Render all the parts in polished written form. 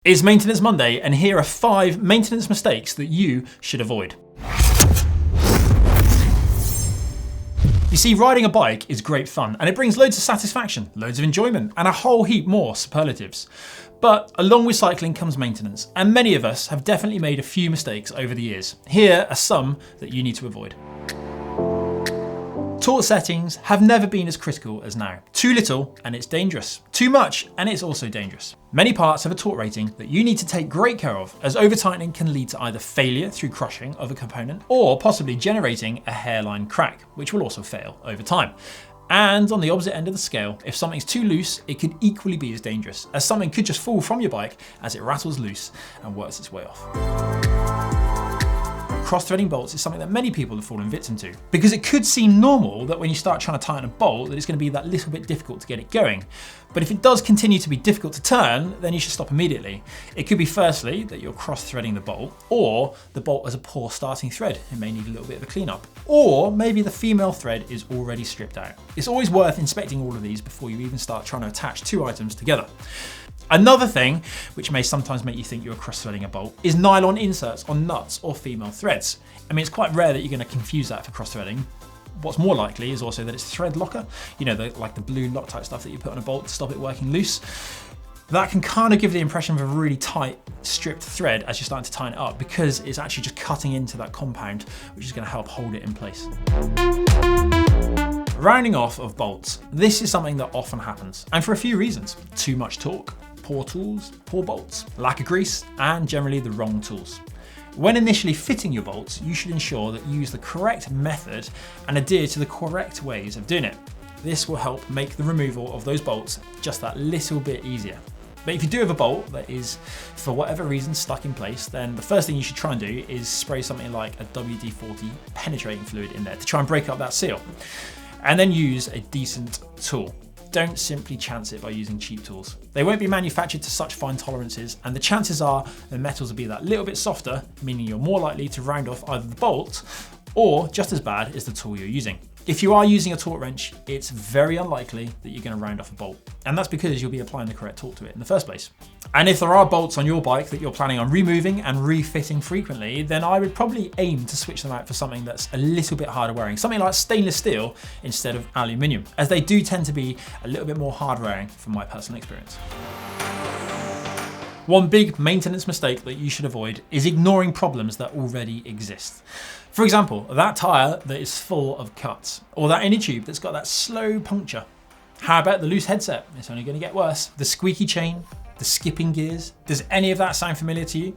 It's Maintenance Monday, and here are 5 maintenance mistakes that you should avoid. You see, riding a bike is great fun, and it brings loads of satisfaction, loads of enjoyment, and a whole heap more superlatives. But along with cycling comes maintenance, and many of us have definitely made a few mistakes over the years. Here are some that you need to avoid. Torque settings have never been as critical as now. Too little and it's dangerous. Too much and it's also dangerous. Many parts have a torque rating that you need to take great care of, as over-tightening can lead to either failure through crushing of a component or possibly generating a hairline crack, which will also fail over time. And on the opposite end of the scale, if something's too loose, it could equally be as dangerous, as something could just fall from your bike as it rattles loose and works its way off. Cross-threading bolts is something that many people have fallen victim to, because it could seem normal that when you start trying to tighten a bolt that it's going to be that little bit difficult to get it going. But if it does continue to be difficult to turn, then you should stop immediately. It could be firstly that you're cross-threading the bolt, or the bolt has a poor starting thread. It may need a little bit of a cleanup. Or maybe the female thread is already stripped out. It's always worth inspecting all of these before you even start trying to attach 2 items together. Another thing, which may sometimes make you think you're cross-threading a bolt, is nylon inserts on nuts or female threads. I mean, it's quite rare that you're going to confuse that for cross-threading. What's more likely is also that it's thread locker, you know, like the blue Loctite stuff that you put on a bolt to stop it working loose. That can kind of give the impression of a really tight, stripped thread as you're starting to tighten it up, because it's actually just cutting into that compound, which is going to help hold it in place. Rounding off of bolts. This is something that often happens, and for a few reasons. Too much torque, poor tools, poor bolts, lack of grease, and generally the wrong tools. When initially fitting your bolts, you should ensure that you use the correct method and adhere to the correct ways of doing it. This will help make the removal of those bolts just that little bit easier. But if you do have a bolt that is, for whatever reason, stuck in place, then the first thing you should try and do is spray something like a WD-40 penetrating fluid in there to try and break up that seal. And then use a decent tool. Don't simply chance it by using cheap tools. They won't be manufactured to such fine tolerances, and the chances are the metals will be that little bit softer, meaning you're more likely to round off either the bolt or, just as bad, is the tool you're using. If you are using a torque wrench, it's very unlikely that you're going to round off a bolt, and that's because you'll be applying the correct torque to it in the first place. And if there are bolts on your bike that you're planning on removing and refitting frequently, then I would probably aim to switch them out for something that's a little bit harder wearing, something like stainless steel instead of aluminium, as they do tend to be a little bit more hard wearing from my personal experience. One big maintenance mistake that you should avoid is ignoring problems that already exist. For example, that tyre that is full of cuts, or that inner tube that's got that slow puncture. How about the loose headset? It's only going to get worse. The squeaky chain, the skipping gears. Does any of that sound familiar to you?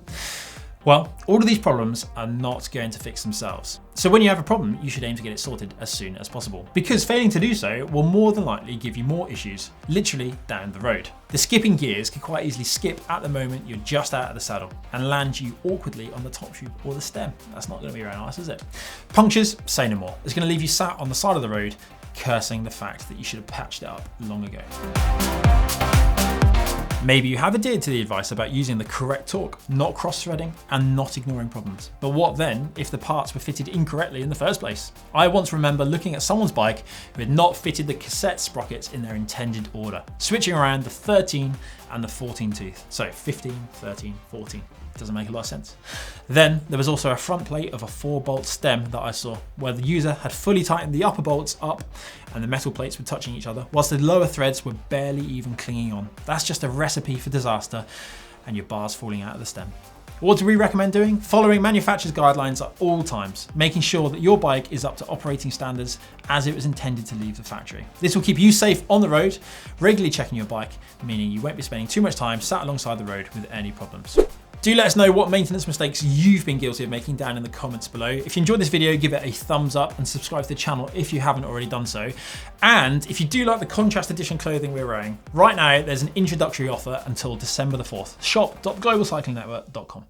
Well, all of these problems are not going to fix themselves. So when you have a problem, you should aim to get it sorted as soon as possible, because failing to do so will more than likely give you more issues, literally down the road. The skipping gears can quite easily skip at the moment you're just out of the saddle and land you awkwardly on the top tube or the stem. That's not going to be very nice, is it? Punctures, say no more. It's going to leave you sat on the side of the road, cursing the fact that you should have patched it up long ago. Maybe you have adhered to the advice about using the correct torque, not cross-threading, and not ignoring problems. But what then if the parts were fitted incorrectly in the first place? I once remember looking at someone's bike who had not fitted the cassette sprockets in their intended order, switching around the 13 and the 14 tooth. So 15, 13, 14. Doesn't make a lot of sense. Then there was also a front plate of a 4-bolt stem that I saw, where the user had fully tightened the upper bolts up and the metal plates were touching each other, whilst the lower threads were barely even clinging on. That's just a recipe for disaster and your bars falling out of the stem. What do we recommend doing? Following manufacturer's guidelines at all times, making sure that your bike is up to operating standards as it was intended to leave the factory. This will keep you safe on the road, regularly checking your bike, meaning you won't be spending too much time sat alongside the road with any problems. Do let us know what maintenance mistakes you've been guilty of making down in the comments below. If you enjoyed this video, give it a thumbs up and subscribe to the channel if you haven't already done so. And if you do like the contrast edition clothing we're wearing, right now there's an introductory offer until December the 4th. Shop.globalcyclingnetwork.com.